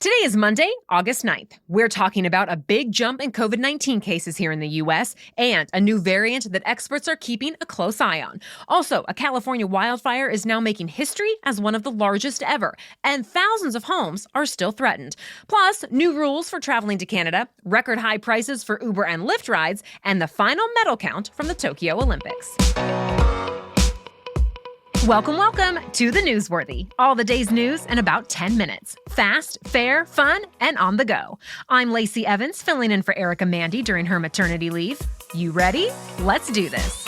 Today is Monday, August 9th. We're talking about a big jump in COVID-19 cases here in the U.S. and a new variant that experts are keeping a close eye on. Also, a California wildfire is now making history as one of the largest ever, and thousands of homes are still threatened. Plus, new rules for traveling to Canada, record high prices for Uber and Lyft rides, and the final medal count from the Tokyo Olympics. Welcome to The Newsworthy. All the day's news in about 10 minutes. Fast, fair, fun, and on the go. I'm Lacey Evans, filling in for Erica Mandy during her maternity leave. You ready? Let's do this.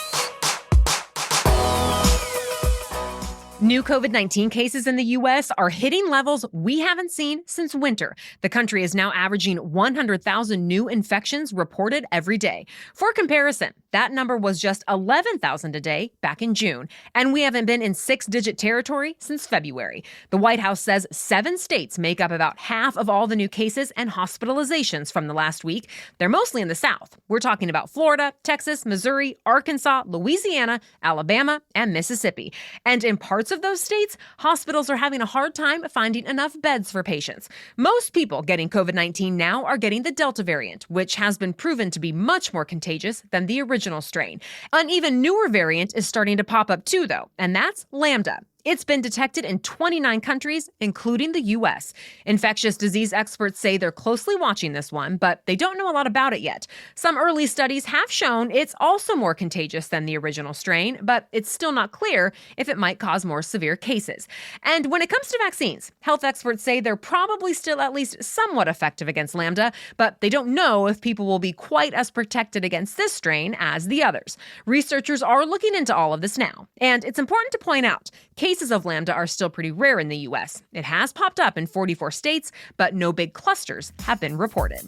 New COVID-19 cases in the U.S. are hitting levels we haven't seen since winter. The country is now averaging 100,000 new infections reported every day. For comparison, that number was just 11,000 a day back in June. And we haven't been in six-digit territory since February. The White House says 7 states make up about half of all the new cases and hospitalizations from the last week. They're mostly in the South. We're talking about Florida, Texas, Missouri, Arkansas, Louisiana, Alabama, and Mississippi. And in parts of those states, hospitals are having a hard time finding enough beds for patients. Most people getting COVID-19 now are getting the Delta variant, which has been proven to be much more contagious than the original strain. An even newer variant is starting to pop up too, though, and that's Lambda. It's been detected in 29 countries, including the U.S. Infectious disease experts say they're closely watching this one, but they don't know a lot about it yet. Some early studies have shown it's also more contagious than the original strain, but it's still not clear if it might cause more severe cases. And when it comes to vaccines, health experts say they're probably still at least somewhat effective against Lambda, but they don't know if people will be quite as protected against this strain as the others. Researchers are looking into all of this now. And it's important to point out, cases of Lambda are still pretty rare in the U.S. It has popped up in 44 states, but no big clusters have been reported.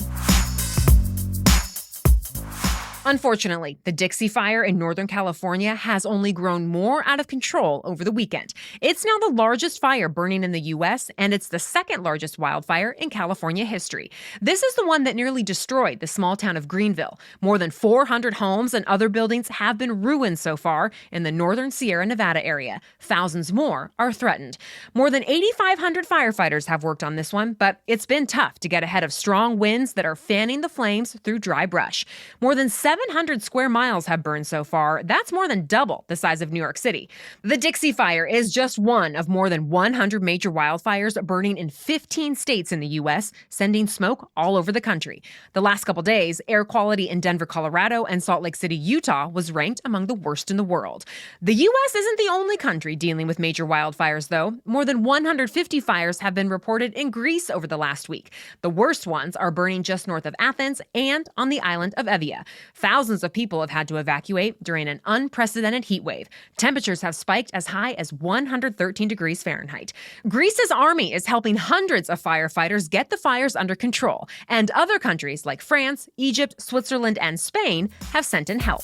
Unfortunately, the Dixie Fire in Northern California has only grown more out of control over the weekend. It's now the largest fire burning in the U.S., and it's the second largest wildfire in California history. This is the one that nearly destroyed the small town of Greenville. More than 400 homes and other buildings have been ruined so far in the northern Sierra Nevada area. Thousands more are threatened. More than 8,500 firefighters have worked on this one, but it's been tough to get ahead of strong winds that are fanning the flames through dry brush. More than 700 square miles have burned so far. That's more than double the size of New York City. The Dixie Fire is just one of more than 100 major wildfires burning in 15 states in the U.S., sending smoke all over the country. The last couple days, air quality in Denver, Colorado, and Salt Lake City, Utah, was ranked among the worst in the world. The U.S. isn't the only country dealing with major wildfires, though. More than 150 fires have been reported in Greece over the last week. The worst ones are burning just north of Athens and on the island of Evia. Thousands of people have had to evacuate during an unprecedented heat wave. Temperatures have spiked as high as 113 degrees Fahrenheit. Greece's army is helping hundreds of firefighters get the fires under control, and other countries like France, Egypt, Switzerland, and Spain have sent in help.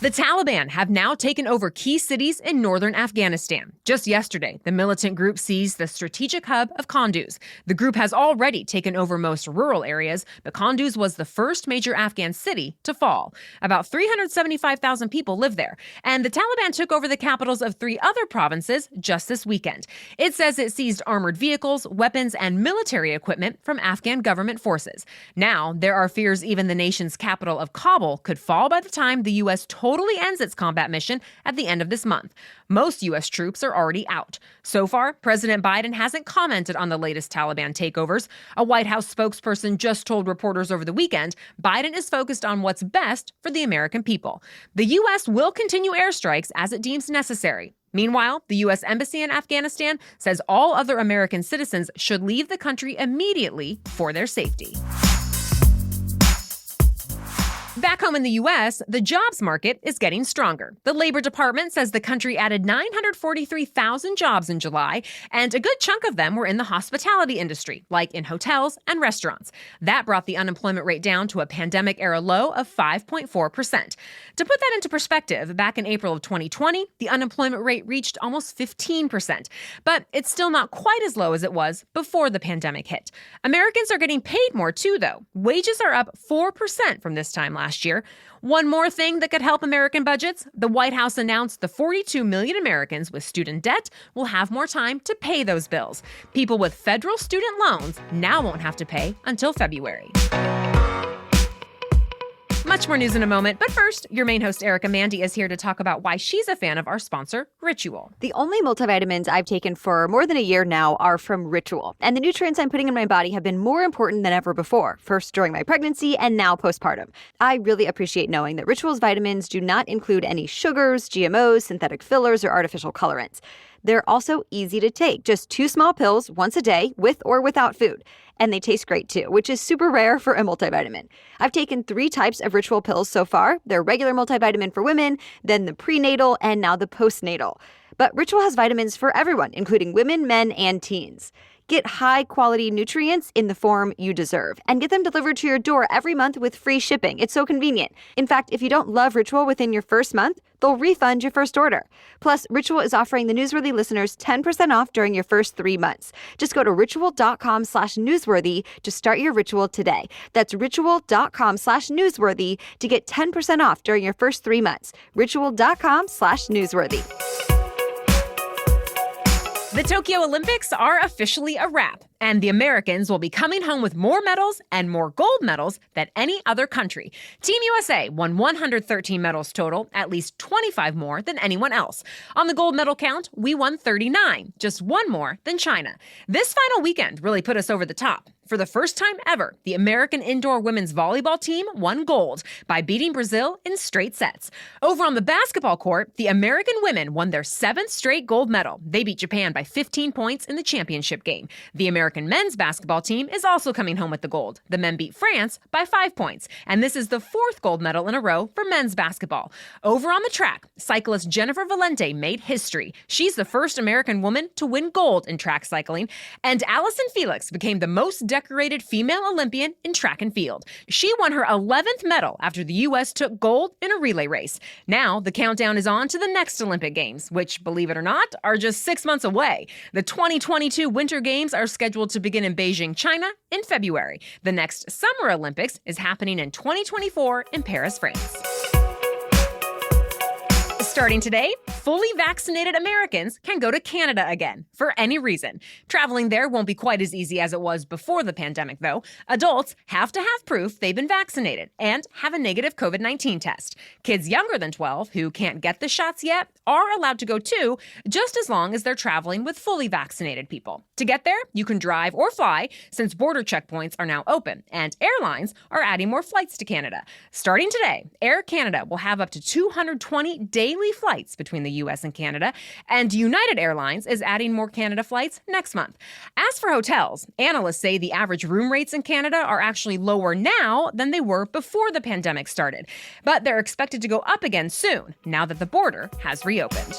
The Taliban have now taken over key cities in northern Afghanistan. Just yesterday, the militant group seized the strategic hub of Kunduz. The group has already taken over most rural areas, but Kunduz was the first major Afghan city to fall. About 375,000 people live there, and the Taliban took over the capitals of 3 other provinces just this weekend. It says it seized armored vehicles, weapons, and military equipment from Afghan government forces. Now, there are fears even the nation's capital of Kabul could fall by the time the U.S. totally ends its combat mission at the end of this month. Most U.S. troops are already out. So far, President Biden hasn't commented on the latest Taliban takeovers. A White House spokesperson just told reporters over the weekend Biden is focused on what's best for the American people. The U.S. will continue airstrikes as it deems necessary. Meanwhile, the U.S. Embassy in Afghanistan says all other American citizens should leave the country immediately for their safety. Back home in the U.S., the jobs market is getting stronger. The Labor Department says the country added 943,000 jobs in July, and a good chunk of them were in the hospitality industry, like in hotels and restaurants. That brought the unemployment rate down to a pandemic-era low of 5.4%. To put that into perspective, back in April of 2020, the unemployment rate reached almost 15%. But it's still not quite as low as it was before the pandemic hit. Americans are getting paid more, too, though. Wages are up 4% from this time last last year. One more thing that could help American budgets, the White House announced the 42 million Americans with student debt will have more time to pay those bills. People with federal student loans now won't have to pay until February. Much more news in a moment, but first, your main host, Erica Mandy, is here to talk about why she's a fan of our sponsor, Ritual. The only multivitamins I've taken for more than a year now are from Ritual, and the nutrients I'm putting in my body have been more important than ever before, first during my pregnancy and now postpartum. I really appreciate knowing that Ritual's vitamins do not include any sugars, GMOs, synthetic fillers, or artificial colorants. They're also easy to take, just 2 small pills once a day, with or without food. And they taste great too, which is super rare for a multivitamin. I've taken 3 types of Ritual pills so far. They're regular multivitamin for women, then the prenatal, and now the postnatal. But Ritual has vitamins for everyone, including women, men, and teens. Get high-quality nutrients in the form you deserve and get them delivered to your door every month with free shipping. It's so convenient. In fact, if you don't love Ritual within your first month, they'll refund your first order. Plus, Ritual is offering the Newsworthy listeners 10% off during your first 3 months. Just go to ritual.com/newsworthy to start your Ritual today. That's ritual.com/newsworthy to get 10% off during your first 3 months. Ritual.com/newsworthy. The Tokyo Olympics are officially a wrap, and the Americans will be coming home with more medals and more gold medals than any other country. Team USA won 113 medals total, at least 25 more than anyone else. On the gold medal count, we won 39, just 1 more than China. This final weekend really put us over the top. For the first time ever, the American indoor women's volleyball team won gold by beating Brazil in straight sets. Over on the basketball court, the American women won their 7th straight gold medal. They beat Japan by 15 points in the championship game. The American men's basketball team is also coming home with the gold. The men beat France by 5 points, and this is the 4th gold medal in a row for men's basketball. Over on the track, cyclist Jennifer Valente made history. She's the first American woman to win gold in track cycling, and Allison Felix became the most decorated female Olympian in track and field. She won her 11th medal after the U.S. took gold in a relay race. Now, the countdown is on to the next Olympic Games, which, believe it or not, are just 6 months away. The 2022 Winter Games are scheduled to begin in Beijing, China, in February. The next Summer Olympics is happening in 2024 in Paris, France. Starting today, fully vaccinated Americans can go to Canada again for any reason. Traveling there won't be quite as easy as it was before the pandemic, though. Adults have to have proof they've been vaccinated and have a negative COVID-19 test. Kids younger than 12 who can't get the shots yet are allowed to go too, just as long as they're traveling with fully vaccinated people. To get there, you can drive or fly, since border checkpoints are now open, and airlines are adding more flights to Canada. Starting today, Air Canada will have up to 220 daily flights between the U.S. and Canada, and United Airlines is adding more Canada flights next month. As for hotels, analysts say the average room rates in Canada are actually lower now than they were before the pandemic started, but they're expected to go up again soon, now that the border has reopened.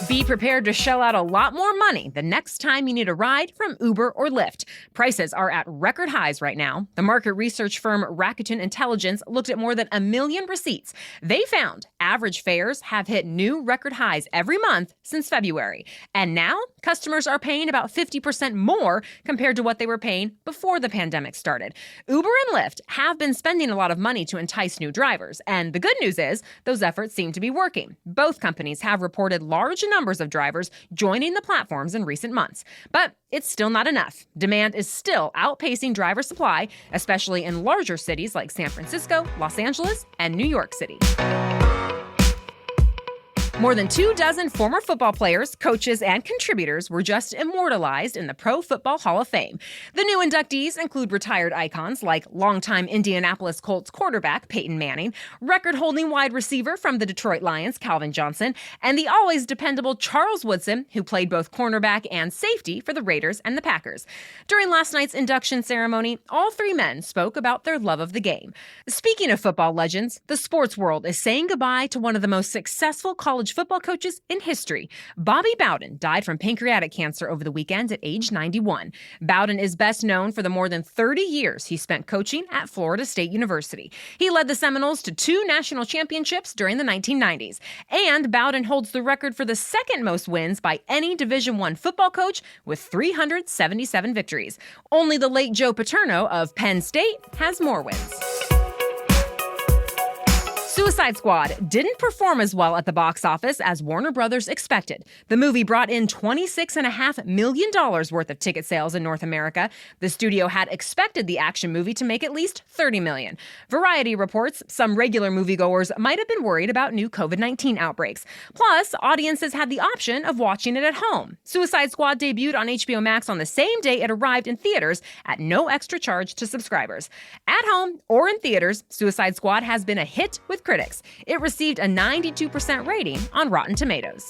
Be prepared to shell out a lot more money the next time you need a ride from Uber or Lyft. Prices are at record highs right now. The market research firm Rakuten Intelligence looked at more than 1 million receipts. They found average fares have hit new record highs every month since February. And now, customers are paying about 50% more compared to what they were paying before the pandemic started. Uber and Lyft have been spending a lot of money to entice new drivers. And the good news is, those efforts seem to be working. Both companies have reported large numbers of drivers joining the platforms in recent months. But it's still not enough. Demand is still outpacing driver supply, especially in larger cities like San Francisco, Los Angeles, and New York City. More than 24 former football players, coaches, and contributors were just immortalized in the Pro Football Hall of Fame. The new inductees include retired icons like longtime Indianapolis Colts quarterback Peyton Manning, record-holding wide receiver from the Detroit Lions Calvin Johnson, and the always dependable Charles Woodson, who played both cornerback and safety for the Raiders and the Packers. During last night's induction ceremony, all 3 men spoke about their love of the game. Speaking of football legends, the sports world is saying goodbye to one of the most successful college college football coaches in history. Bobby Bowden died from pancreatic cancer over the weekend at age 91. Bowden is best known for the more than 30 years he spent coaching at Florida State University. He led the Seminoles to 2 national championships during the 1990s. And Bowden holds the record for the second most wins by any Division I football coach with 377 victories. Only the late Joe Paterno of Penn State has more wins. Suicide Squad didn't perform as well at the box office as Warner Brothers expected. The movie brought in $26.5 million worth of ticket sales in North America. The studio had expected the action movie to make at least $30 million. Variety reports some regular moviegoers might have been worried about new COVID-19 outbreaks. Plus, audiences had the option of watching it at home. Suicide Squad debuted on HBO Max on the same day it arrived in theaters at no extra charge to subscribers. At home or in theaters, Suicide Squad has been a hit with critics. It received a 92% rating on Rotten Tomatoes.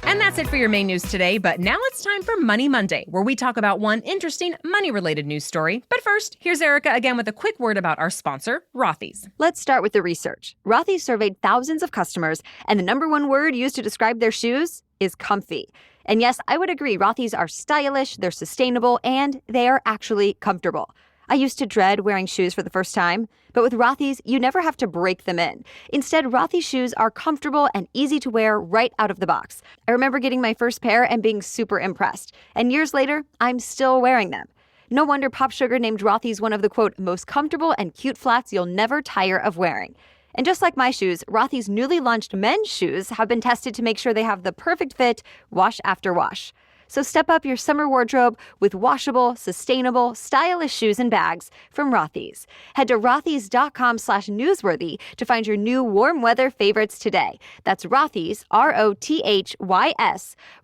And that's it for your main news today, but now it's time for Money Monday, where we talk about one interesting money-related news story. But first, here's Erica again with a quick word about our sponsor, Rothy's. Let's start with the research. Rothy's surveyed thousands of customers, and the number one word used to describe their shoes is comfy. And yes, I would agree, Rothy's are stylish, they're sustainable, and they are actually comfortable. I used to dread wearing shoes for the first time, but with Rothy's, you never have to break them in. Instead, Rothy's shoes are comfortable and easy to wear right out of the box. I remember getting my first pair and being super impressed. And years later, I'm still wearing them. No wonder Pop Sugar named Rothy's one of the, quote, most comfortable and cute flats you'll never tire of wearing. And just like my shoes, Rothy's newly launched men's shoes have been tested to make sure they have the perfect fit, wash after wash. So step up your summer wardrobe with washable, sustainable, stylish shoes and bags from Rothy's. Head to rothys.com/newsworthy to find your new warm weather favorites today. That's Rothys, Rothys,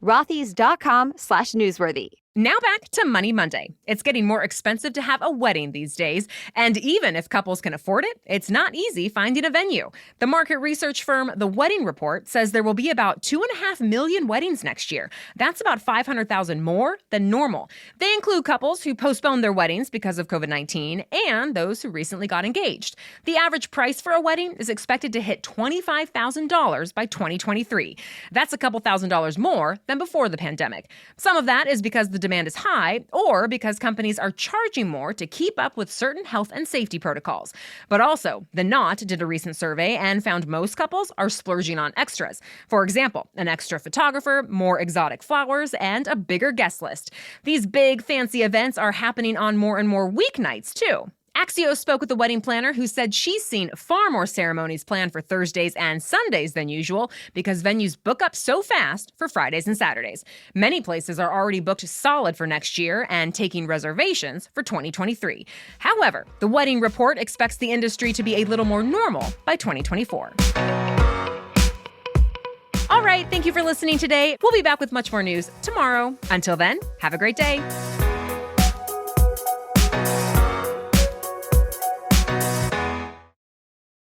rothys.com/newsworthy. Now back to Money Monday. It's getting more expensive to have a wedding these days, and even if couples can afford it, it's not easy finding a venue. The market research firm The Wedding Report says there will be about 2.5 million weddings next year. That's about 500,000 more than normal. They include couples who postponed their weddings because of COVID-19 and those who recently got engaged. The average price for a wedding is expected to hit $25,000 by 2023. That's a couple $1,000s more than before the pandemic. Some of that is because the demand is high, or because companies are charging more to keep up with certain health and safety protocols. But also, The Knot did a recent survey and found most couples are splurging on extras. For example, an extra photographer, more exotic flowers, and a bigger guest list. These big, fancy events are happening on more and more weeknights, too. Axios spoke with a wedding planner who said she's seen far more ceremonies planned for Thursdays and Sundays than usual because venues book up so fast for Fridays and Saturdays. Many places are already booked solid for next year and taking reservations for 2023. However, the Wedding Report expects the industry to be a little more normal by 2024. All right, thank you for listening today. We'll be back with much more news tomorrow. Until then, have a great day.